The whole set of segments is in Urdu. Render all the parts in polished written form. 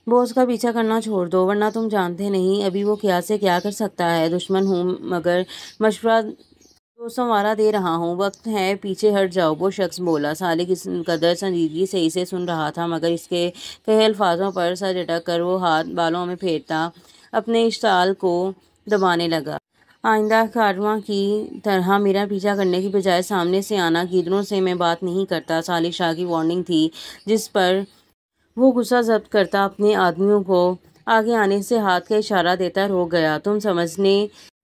بوس کا پیچھا کرنا چھوڑ دو ورنہ تم جانتے نہیں ابھی وہ کیا سے کیا کر سکتا ہے۔ دشمن ہوں مگر مشورہ تو سنوارا دے رہا ہوں، وقت ہے پیچھے ہٹ جاؤ، وہ شخص بولا۔ سالک اس قدر سنجیدگی سے اسے سن رہا تھا مگر اس کے کہے الفاظوں پر سر جھٹک کر وہ ہاتھ بالوں میں پھیرتا اپنے اشتعال کو دبانے لگا۔ آئندہ کاررواں کی طرح میرا پیچھا کرنے کی بجائے سامنے سے آنا، گیدڑوں سے میں بات نہیں کرتا۔ سالک شاہ کی وارننگ تھی جس پر وہ غصہ ضبط کرتا اپنے آدمیوں کو آگے آنے سے ہاتھ کا اشارہ دیتا روک گیا۔ تم سمجھنے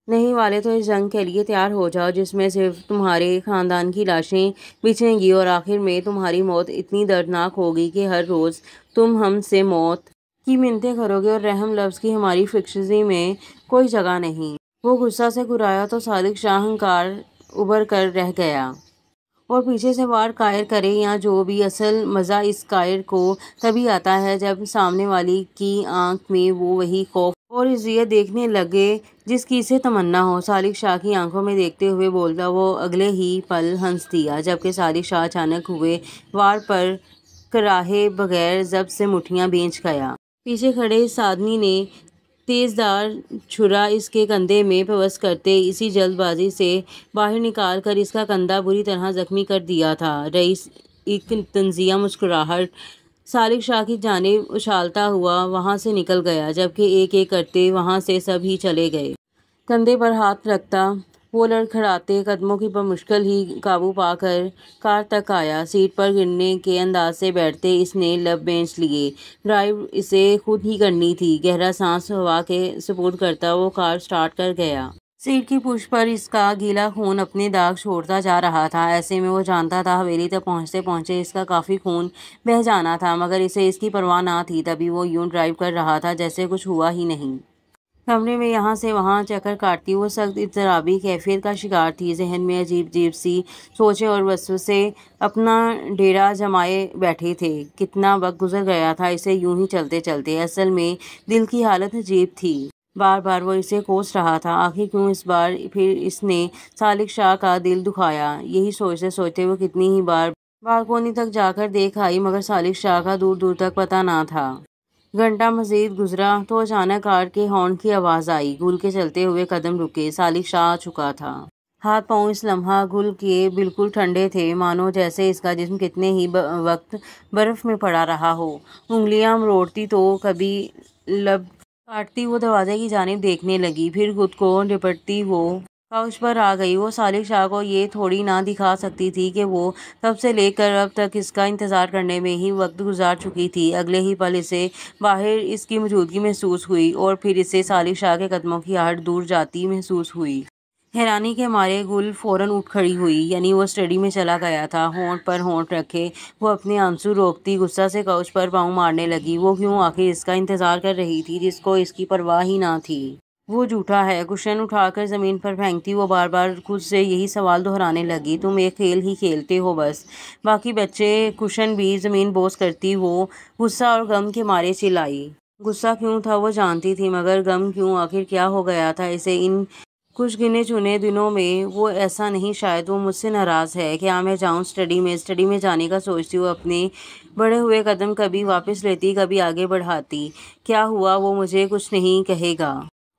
نہیں والے تو اس جنگ کے لیے تیار ہو جاؤ جس میں صرف تمہارے خاندان کی لاشیں بچھیں گی اور آخر میں تمہاری موت اتنی دردناک ہوگی کہ ہر روز تم ہم سے موت کی منتیں کرو گے اور رحم لفظ کی ہماری فکشنری میں کوئی جگہ نہیں۔ وہ غصہ سے گھرایا تو سالک شاہ ہنکار ابھر کر رہ گیا اور پیچھے سے وار کائر کرے یا جو بھی، اصل مزہ اس کائر کو تبھی آتا ہے جب سامنے والی کی آنکھ میں وہ وہی خوف اور اذیت دیکھنے لگے جس کی اسے تمنا ہو۔ سالک شاہ کی آنکھوں میں دیکھتے ہوئے بولتا وہ اگلے ہی پل ہنس دیا جبکہ سالک شاہ اچانک ہوئے وار پر کراہے بغیر ضبط سے مٹھیاں بھینچ گیا۔ پیچھے کھڑے اس آدمی نے تیز دھار چھرا اس کے کندھے میں پیوست کرتے اسی جلد بازی سے باہر نکال کر اس کا کندھا بری طرح زخمی کر دیا تھا۔ رئیس ایک طنزیہ مسکراہٹ سالک شاہ کی جانب اچھالتا ہوا وہاں سے نکل گیا جبکہ ایک ایک کرتے وہاں سے سب ہی چلے گئے۔ کندھے پر ہاتھ رکھتا وہ لڑکھڑاتے قدموں کی بمشکل ہی قابو پا کر کار تک آیا۔ سیٹ پر گرنے کے انداز سے بیٹھتے اس نے لب بینچ لیے۔ ڈرائیو اسے خود ہی کرنی تھی۔ گہرا سانس ہوا کے سپرد کرتا وہ کار سٹارٹ کر گیا۔ سیٹ کی پشت پر اس کا گیلا خون اپنے داغ چھوڑتا جا رہا تھا۔ ایسے میں وہ جانتا تھا حویلی تک پہنچتے پہنچتے اس کا کافی خون بہہ جانا تھا مگر اسے اس کی پرواہ نہ تھی۔ تبھی وہ یوں ڈرائیو کر رہا تھا جیسے کچھ ہوا ہی نہیں۔ کمرے میں یہاں سے وہاں چکر کاٹتی وہ سخت اضطرابی کیفیت کا شکار تھی۔ ذہن میں عجیب عجیب سی سوچیں اور وسوسے اپنا ڈیرا جمائے بیٹھے تھے۔ کتنا وقت گزر گیا تھا اسے یوں ہی چلتے چلتے۔ اصل میں دل کی حالت عجیب تھی۔ بار بار وہ اسے کوس رہا تھا آخر کیوں اس بار پھر اس نے سالک شاہ کا دل دکھایا۔ یہی سوچتے سوچتے وہ کتنی ہی بار بالکونی تک جا کر دیکھ آئی مگر سالک شاہ کا دور دور تک پتہ نہ تھا۔ گھنٹہ مزید گزرا تو اچانک کار کے ہارن کی آواز آئی۔ گل کے چلتے ہوئے قدم رکے۔ سالک شاہ آ چکا تھا۔ ہاتھ پاؤں اس لمحہ گل کے بالکل ٹھنڈے تھے مانو جیسے اس کا جسم کتنے ہی وقت برف میں پڑا رہا ہو۔ انگلیاں مروڑتی تو کبھی لب کاٹتی وہ دروازے کی جانب دیکھنے لگی پھر خود کو لپٹتی وہ کاؤچ پر آ گئی۔ وہ سالک شاہ کو یہ تھوڑی نہ دکھا سکتی تھی کہ وہ تب سے لے کر اب تک اس کا انتظار کرنے میں ہی وقت گزار چکی تھی۔ اگلے ہی پل اسے باہر اس کی موجودگی محسوس ہوئی اور پھر اسے سالک شاہ کے قدموں کی آہٹ دور جاتی محسوس ہوئی۔ حیرانی کے مارے گل فوراً اٹھ کھڑی ہوئی یعنی وہ اسٹڈی میں چلا گیا تھا۔ ہونٹ پر ہونٹ رکھے وہ اپنے آنسو روکتی غصہ سے کاؤچ پر پاؤں مارنے لگی۔ وہ کیوں آخر اس کا انتظار کر رہی تھی جس کو اس کی پرواہ ہی نہ تھی۔ وہ جھوٹا ہے۔ کشن اٹھا کر زمین پر پھینکتی وہ بار بار خود سے یہی سوال دہرانے لگی۔ تم ایک کھیل ہی کھیلتے ہو بس، باقی بچے۔ کشن بھی زمین بوس کرتی وہ غصہ اور غم کے مارے چلائی۔ غصہ کیوں تھا وہ جانتی تھی مگر غم کیوں؟ آخر کیا ہو گیا تھا اسے ان کچھ گنے چنے دنوں میں؟ وہ ایسا نہیں شاید وہ مجھ سے ناراض ہے۔ کیا میں جاؤں اسٹڈی میں جانے کا سوچتی وہ اپنے بڑھے ہوئے قدم کبھی واپس لیتی کبھی آگے بڑھاتی۔ کیا ہوا وہ مجھے کچھ نہیں کہے گا؟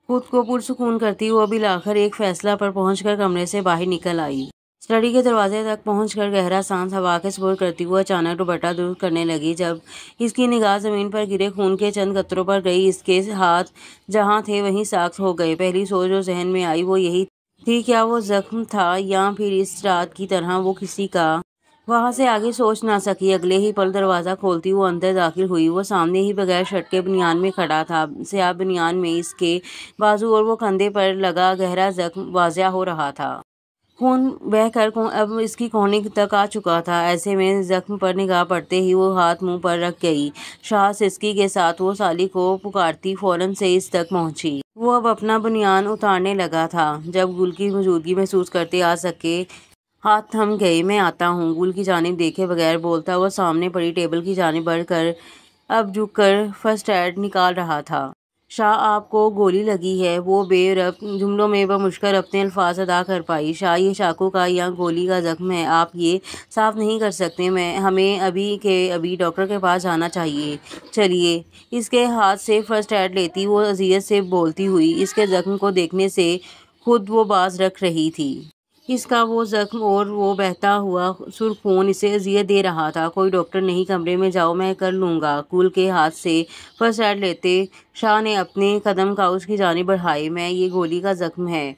خود کو پرسکون کرتی وہ بالآخر ایک فیصلہ پر پہنچ کر کمرے سے باہر نکل آئی۔ اسٹڈی کے دروازے تک پہنچ کر گہرا سانس ہوا کے سپرد کرتی وہ اچانک دوپٹہ درست کرنے لگی۔ جب اس کی نگاہ زمین پر گرے خون کے چند قطروں پر گئی اس کے ہاتھ جہاں تھے وہیں ساخت ہو گئے۔ پہلی سوچ جو ذہن میں آئی وہ یہی تھی کیا وہ زخم تھا یا پھر اس رات کی طرح وہ کسی کا؟ وہاں سے آگے سوچ نہ سکی۔ اگلے ہی پل دروازہ کھولتی وہ اندر داخل ہوئی۔ وہ سامنے ہی بغیر شرٹ کے بنیان میں کھڑا تھا۔ سیاہ بنیان میں اس کے بازو اور وہ کندھے پر لگا گہرا زخم واضح ہو رہا تھا۔ خون بہہ کر اب اس کی کوہنی تک آ چکا تھا۔ ایسے میں زخم پر نگاہ پڑتے ہی وہ ہاتھ منہ پر رکھ گئی۔ شاہ سسکی کے ساتھ وہ سالک کو پکارتی فوراً سے اس تک پہنچی۔ وہ اب اپنا بنیان اتارنے لگا تھا جب گل کی موجودگی محسوس کرتے آ سکے ہاتھ تھم گئے۔ میں آتا ہوں۔ گل کی جانب دیکھے بغیر بولتا وہ سامنے پڑی ٹیبل کی جانب بڑھ کر اب جھک کر فرسٹ ایڈ نکال رہا تھا۔ شاہ آپ کو گولی لگی ہے؟ وہ بے ربط جملوں میں بمشکل اپنے الفاظ ادا کر پائی۔ شاہ یہ چاقو کا یا گولی کا زخم ہے، آپ یہ صاف نہیں کر سکتے۔ ہمیں ابھی کے ابھی ڈاکٹر کے پاس جانا چاہیے۔ چلیے۔ اس کے ہاتھ سے فرسٹ ایڈ لیتی وہ اذیت سے بولتی ہوئی۔ اس کے زخم کو دیکھنے سے خود وہ باز رکھ رہی تھی۔ اس کا وہ زخم اور وہ بہتا ہوا سرخ خون اسے اذیت دے رہا تھا۔ کوئی ڈاکٹر نہیں، کمرے میں جاؤ، میں کر لوں گا۔ گل کے ہاتھ سے فرسٹ ایڈ لیتے شاہ نے اپنے قدم کاؤچ کی جانب بڑھائے۔ یہ گولی کا زخم ہے۔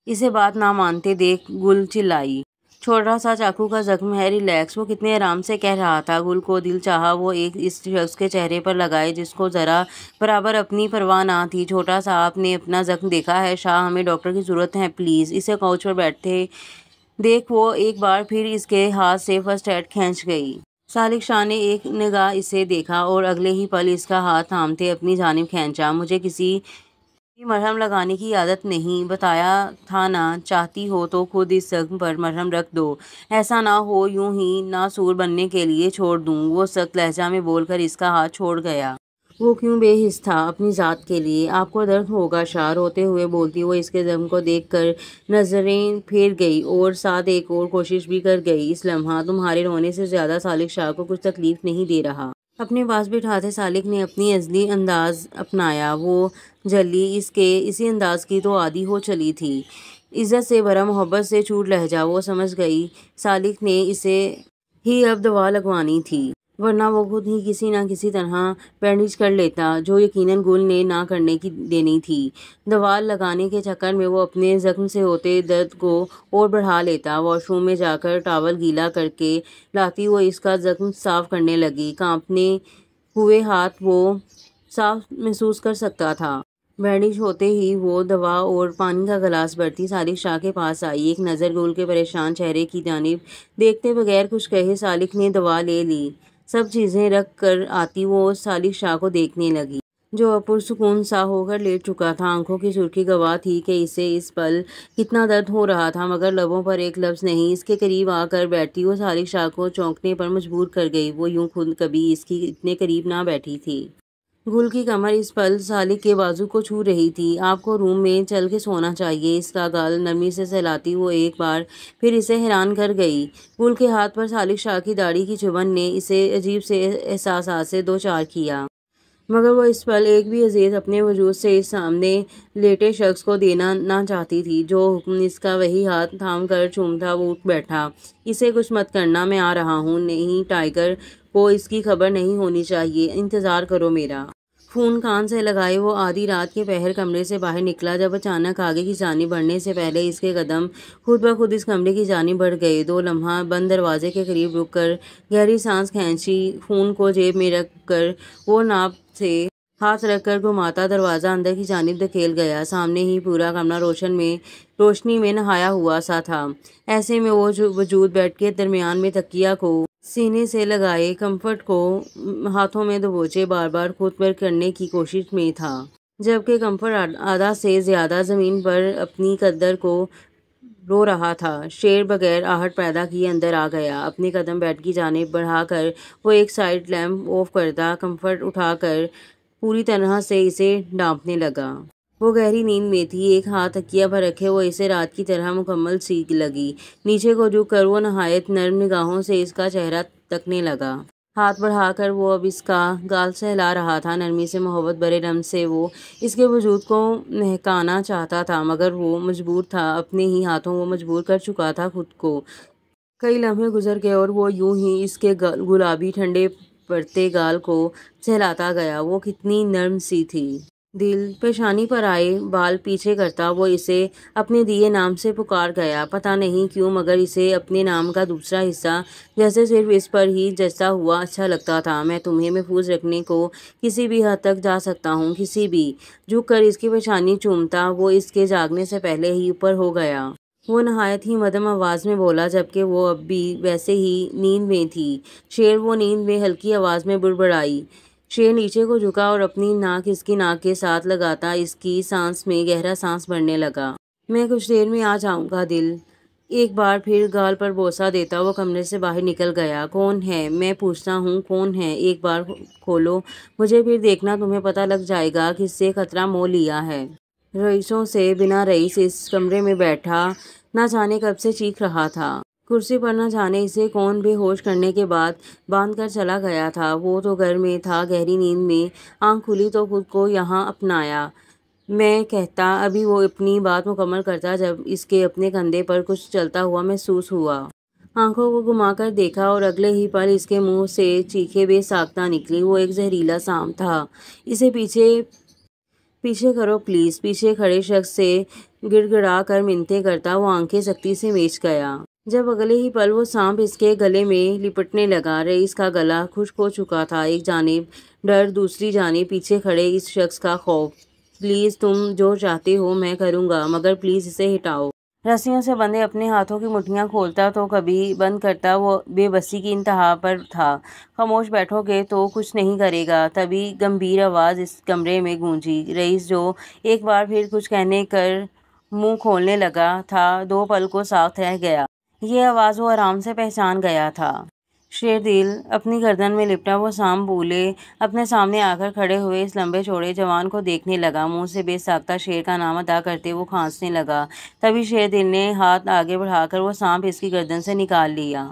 اسے بات نہ مانتے دیکھ گل چلائی۔ چھوٹا سا چاقو کا زخم ہے، ریلیکس۔ وہ کتنے آرام سے کہہ رہا تھا۔ گل کو دل چاہا وہ ایک اس شخص کے چہرے پر لگائے جس کو ذرا برابر اپنی پرواہ نہ تھی۔ چھوٹا سا، آپ نے اپنا زخم دیکھا ہے؟ شاہ، ہمیں ڈاکٹر کی ضرورت ہے، پلیز۔ اسے کاؤچ پر بیٹھتے دیکھ وہ ایک بار پھر اس کے ہاتھ سے فرسٹ ایڈ کھینچ گئی۔ سالک شاہ نے ایک نگاہ اسے دیکھا اور اگلے ہی پل اس کا ہاتھ تھامتے اپنی جانب کھینچا۔ مجھے کسی بھی مرہم لگانے کی عادت نہیں، بتایا تھا نا؟ چاہتی ہو تو خود اس زخم پر مرہم رکھ دو، ایسا نہ ہو یوں ہی ناسور بننے کے لیے چھوڑ دوں۔ وہ سخت لہجہ میں بول کر اس کا ہاتھ چھوڑ گیا۔ وہ کیوں بے حس تھا؟ اپنی ذات کے لیے۔ آپ کو درد ہوگا شاہ، روتے ہوئے بولتی وہ اس کے زخم کو دیکھ کر نظریں پھیر گئی اور ساتھ ایک اور کوشش بھی کر گئی۔ اس لمحہ تمہارے رونے سے زیادہ سالک شاہ کو کچھ تکلیف نہیں دے رہا۔ اپنے پاس بٹھاتے سالک نے اپنی ازلی انداز اپنایا۔ وہ جھلی اسی انداز کی تو عادی ہو چلی تھی۔ عزت سے بھرا، محبت سے چور لہجہ۔ وہ سمجھ گئی سالک نے اسے ہی اب دوا لگوانی تھی، ورنہ وہ خود ہی کسی نہ کسی طرح بینڈیج کر لیتا، جو یقیناً گل نے نہ کرنے دینی تھی۔ دوا لگانے کے چکر میں وہ اپنے زخم سے ہوتے درد کو اور بڑھا لیتا۔ واش روم میں جا کر ٹاول گیلا کر کے لاتی وہ اس کا زخم صاف کرنے لگی۔ کانپنے ہوئے ہاتھ وہ صاف محسوس کر سکتا تھا۔ بینڈیج ہوتے ہی وہ دوا اور پانی کا گلاس بھرتی سالک شاہ کے پاس آئی۔ ایک نظر گل کے پریشان چہرے کی جانب دیکھتے بغیر کچھ کہے سالک نے دوا لے لی۔ سب چیزیں رکھ کر آتی وہ سالک شاہ کو دیکھنے لگی، جو اب پرسکون سا ہو کر لیٹ چکا تھا۔ آنکھوں کی سرخی گواہ تھی کہ اسے اس پل کتنا درد ہو رہا تھا، مگر لبوں پر ایک لفظ نہیں۔ اس کے قریب آ کر بیٹھتی وہ سالک شاہ کو چونکنے پر مجبور کر گئی۔ وہ یوں خود کبھی اس کی اتنے قریب نہ بیٹھی تھی۔ گل کی کمر اس پل سالک کے بازو کو چھو رہی تھی۔ آپ کو روم میں چل کے سونا چاہیے، اس کا گال نرمی سے سہلاتی وہ ایک بار پھر اسے حیران کر گئی۔ گل کے ہاتھ پر سالک شاہ کی داڑھی کی چبھن نے اسے عجیب سے احساسات سے دوچار کیا، مگر وہ اس پل ایک بھی اذیت اپنے وجود سے اس سامنے لیٹے شخص کو دینا نہ چاہتی تھی۔ جو حکم اس کا وہی ہاتھ تھام کر چومتا وہ اٹھ بیٹھا۔ اسے کچھ مت کرنا، میں آ رہا ہوں۔ نہیں، ٹائیگر کو اس کی خبر نہیں ہونی چاہیے، انتظار کرو میرا۔ فون کان سے لگائے وہ آدھی رات کے پہر کمرے سے باہر نکلا، جب اچانک آگے کی جانب بڑھنے سے پہلے اس کے قدم خود بخود اس کمرے کی جانب بڑھ گئے۔ 2 لمحہ بند دروازے کے قریب رک کر گہری سانس کھینچی۔ فون کو جیب میں رکھ کر وہ ناپ سے ہاتھ رکھ کر گھماتا دروازہ اندر کی جانب دھکیل گیا۔ سامنے ہی پورا کمرہ روشنی میں نہایا ہوا سا تھا۔ ایسے میں وہ وجود بیڈ کے درمیان میں تکیہ کو سینے سے لگائے کمفرٹ کو ہاتھوں میں دبوچے بار بار خود پر کرنے کی کوشش میں تھا، جبکہ کمفرٹ آدھا سے زیادہ زمین پر اپنی قدر کو رو رہا تھا۔ شیر بغیر آہٹ پیدا کیے اندر آ گیا۔ اپنے قدم بیڈ کی جانب بڑھا کر وہ ایک سائیڈ لیمپ آف کرتا کمفرٹ اٹھا کر پوری طرح سے اسے ڈانپنے لگا۔ وہ گہری نیند میں تھی۔ ایک ہاتھ تکیہ پر رکھے وہ اسے رات کی طرح مکمل سی لگی۔ نیچے کو جھک کر وہ نہایت نرم نگاہوں سے اس کا چہرہ تکنے لگا۔ ہاتھ بڑھا کر وہ اب اس کا گال سہلا رہا تھا۔ نرمی سے، محبت بھرے رمز سے وہ اس کے وجود کو مہکانا چاہتا تھا، مگر وہ مجبور تھا۔ اپنے ہی ہاتھوں وہ مجبور کر چکا تھا خود کو۔ کئی لمحے گزر گئے اور وہ یوں ہی اس کے گلابی ٹھنڈے پڑتے گال کو سہلاتا گیا۔ وہ کتنی نرم سی تھی۔ دل پیشانی پر آئے بال پیچھے کرتا وہ اسے اپنے دیے نام سے پکار گیا۔ پتہ نہیں کیوں، مگر اسے اپنے نام کا دوسرا حصہ جیسے صرف اس پر ہی جچتا ہوا اچھا لگتا تھا۔ میں تمہیں محفوظ رکھنے کو کسی بھی حد تک جا سکتا ہوں، کسی بھی۔ جھک کر اس کی پیشانی چومتا وہ اس کے جاگنے سے پہلے ہی اوپر ہو گیا۔ وہ نہایت ہی مدھم آواز میں بولا، جبکہ وہ اب بھی ویسے ہی نیند میں تھی۔ شیر، وہ نیند میں ہلکی آواز میں بڑبڑائی۔ شیر نیچے کو جھکا اور اپنی ناک اس کی ناک کے ساتھ لگاتا اس کی سانس میں گہرا سانس بھرنے لگا۔ میں کچھ دیر میں آ جاؤں گا دل۔ ایک بار پھر گال پر بوسہ دیتا وہ کمرے سے باہر نکل گیا۔ کون ہے؟ میں پوچھتا ہوں کون ہے؟ ایک بار کھولو مجھے، پھر دیکھنا تمہیں پتہ لگ جائے گا کس سے خطرہ مول لیا ہے۔ رئیسوں سے بنا رئیس اس کمرے میں بیٹھا نہ جانے کب سے چیخ رہا تھا۔ کرسی پر نہ جانے اسے کون بے ہوش کرنے کے بعد باندھ کر چلا گیا تھا۔ وہ تو گھر میں تھا، گہری نیند میں آنکھ کھلی تو خود کو یہاں اپنایا میں کہتا۔ ابھی وہ اپنی بات مکمل کرتا جب اس کے اپنے کندھے پر کچھ چلتا ہوا محسوس ہوا۔ آنکھوں کو گھما کر دیکھا اور اگلے ہی پل اس کے منہ سے چیخیں بے ساختہ نکلی۔ وہ ایک زہریلا سانپ تھا۔ اسے پیچھے کرو پلیز۔ پیچھے کھڑے شخص سے گڑ گڑا کر منتیں کرتا وہ آنکھیں سختی سے میچ گیا۔ جب اگلے ہی پل وہ سانپ اس کے گلے میں لپٹنے لگا۔ رئیس کا گلا خشک ہو چکا تھا۔ ایک جانب ڈر، دوسری جانب پیچھے کھڑے اس شخص کا خوف۔ پلیز تم جو چاہتے ہو میں کروں گا، مگر پلیز اسے ہٹاؤ۔ رسیوں سے بندھے اپنے ہاتھوں کی مٹھیاں کھولتا تو کبھی بند کرتا۔ وہ بے بسی کی انتہا پر تھا۔ خاموش بیٹھو گے تو کچھ نہیں کرے گا۔ تبھی گمبھیر آواز اس کمرے میں گونجی۔ رئیس جو ایک بار پھر کچھ کہنے کر منہ کھولنے لگا تھا، دو پل کو ساکت رہ گیا۔ یہ آواز وہ آرام سے پہچان گیا تھا۔ شیر دل اپنی گردن میں لپٹا وہ سانپ بولے اپنے سامنے آ کر کھڑے ہوئے اس لمبے چوڑے جوان کو دیکھنے لگا۔ منہ سے بے ساختہ شیر کا نام ادا کرتے وہ کھانسنے لگا۔ تبھی شیر دل نے ہاتھ آگے بڑھا کر وہ سانپ اس کی گردن سے نکال لیا۔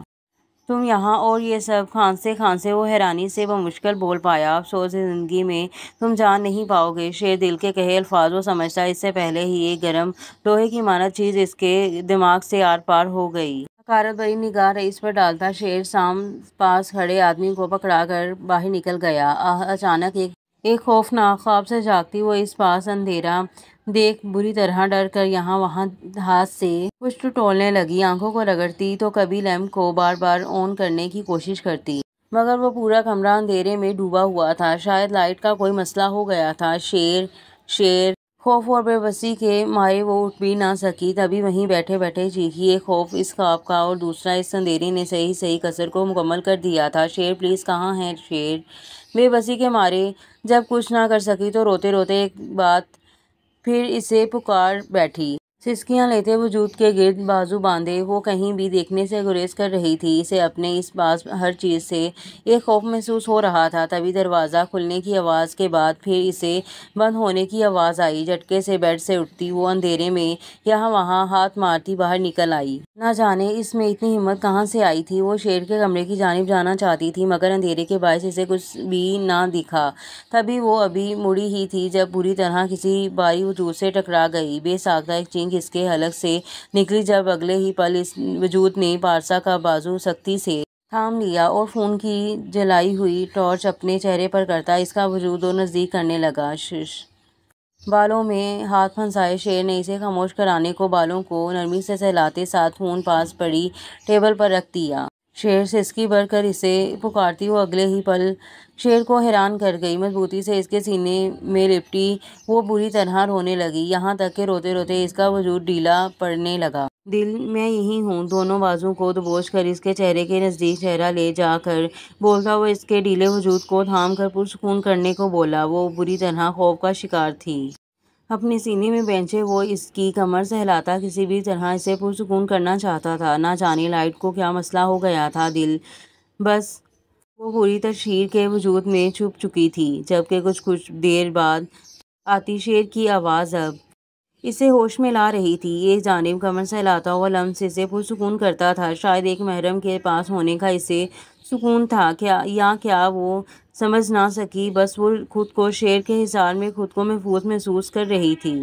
تم یہاں اور یہ سب؟ کھانستے کھانستے وہ حیرانی سے بمشکل بول پایا۔ افسوس ہے زندگی میں تم جان نہیں پاؤ گے۔ شیر دل کے کہے الفاظ وہ سمجھتا اس سے پہلے ہی ایک گرم لوہے کی مانند چیز اس کے دماغ سے آر پار ہو گئی۔ حقارت بھری نگاہ رئیس پر ڈالتا شیر سانپ پاس کھڑے آدمی کو پکڑا کر باہر نکل گیا۔ اچانک ایک خوفناک خواب سے جاگتی وہ اس پاس اندھیرا دیکھ بری طرح ڈر کر یہاں وہاں ہاتھ سے کچھ ٹٹولنے لگی۔ آنکھوں کو رگڑتی تو کبھی لیمپ کو بار بار آن کرنے کی کوشش کرتی، مگر وہ پورا کمرہ اندھیرے میں ڈوبا ہوا تھا۔ شاید لائٹ کا کوئی مسئلہ ہو گیا تھا۔ شیر خوف اور بے بسی کے مارے وہ اٹھ بھی نہ سکی۔ تبھی وہیں بیٹھے بیٹھے چیخی۔ ایک خوف اس خواب کا اور دوسرا اس اندھیرے نے صحیح کسر کو مکمل کر دیا تھا۔ شیر پلیز کہاں ہے شیر؟ بے بسی کے مارے جب کچھ نہ کر سکی تو روتے روتے ایک بات پھر اسے پکار بیٹھی۔ سسکیاں لیتے وجود کے گرد بازو باندھے وہ کہیں بھی دیکھنے سے گریز کر رہی تھی۔ اسے اپنے اس پاس ہر چیز سے ایک خوف محسوس ہو رہا تھا۔ تبھی دروازہ کھلنے کی آواز کے بعد پھر اسے بند ہونے کی آواز آئی۔ جھٹکے سے بیڈ سے اٹھتی وہ اندھیرے میں یہاں وہاں ہاتھ مارتی باہر نکل آئی۔ نہ جانے اس میں اتنی ہمت کہاں سے آئی تھی۔ وہ شیر کے کمرے کی جانب جانا چاہتی تھی، مگر اندھیرے کے باعث اسے کچھ بھی نہ دکھا۔ تبھی وہ ابھی مڑی ہی تھی جب بری طرح کسی بھاری وجود سے ٹکرا گئی۔ بے ساختہ ایک چینخ اس کے حلق سے نکلی جب اگلے ہی پل اس وجود نے پارسا کا بازو سختی سے تھام لیا اور فون کی جلائی ہوئی ٹارچ اپنے چہرے پر کرتا اس کا وجود اور نزدیک کرنے لگا۔ شش بالوں میں ہاتھ پھنسائے شیر نے اسے خاموش کرانے کو بالوں کو نرمی سے سہلاتے ساتھ فون پاس پڑی ٹیبل پر رکھ دیا۔ شیر سسکی بھر کر اسے پکارتی وہ اگلے ہی پل شیر کو حیران کر گئی۔ مضبوطی سے اس کے سینے میں لپٹی وہ بری طرح رونے لگی، یہاں تک کہ روتے روتے اس کا وجود ڈھیلا پڑنے لگا۔ دل میں یہی ہوں، دونوں بازو کو دبوچ کر اس کے چہرے کے نزدیک چہرہ لے جا کر بولتا وہ اس کے ڈھیلے وجود کو تھام کر پرسکون کرنے کو بولا۔ وہ بری طرح خوف کا شکار تھی۔ اپنے سینے میں بینچے وہ اس کی کمر سہلاتا کسی بھی طرح اسے پرسکون کرنا چاہتا تھا۔ نہ جانے لائٹ کو کیا مسئلہ ہو گیا تھا۔ دل بس وہ پوری تشہیر کے وجود میں چھپ چکی تھی، جبکہ کچھ دیر بعد آتی شیر کی آواز اب اسے ہوش میں لا رہی تھی۔ ایک جانب کمر سہلاتا ہوا لمس اسے پرسکون کرتا تھا، شاید ایک محرم کے پاس ہونے کا اسے سکون تھا یا کیا وہ سمجھ نہ سکی۔ بس وہ خود کو شیر کے حصار میں خود کو محفوظ محسوس کر رہی تھی۔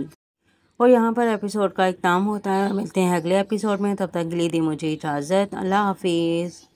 اور یہاں پر ایپیسوڈ کا اختتام ہوتا ہے۔ ملتے ہیں اگلے ایپیسوڈ میں، تب تک کے لیے دیں مجھے اجازت۔ اللہ حافظ۔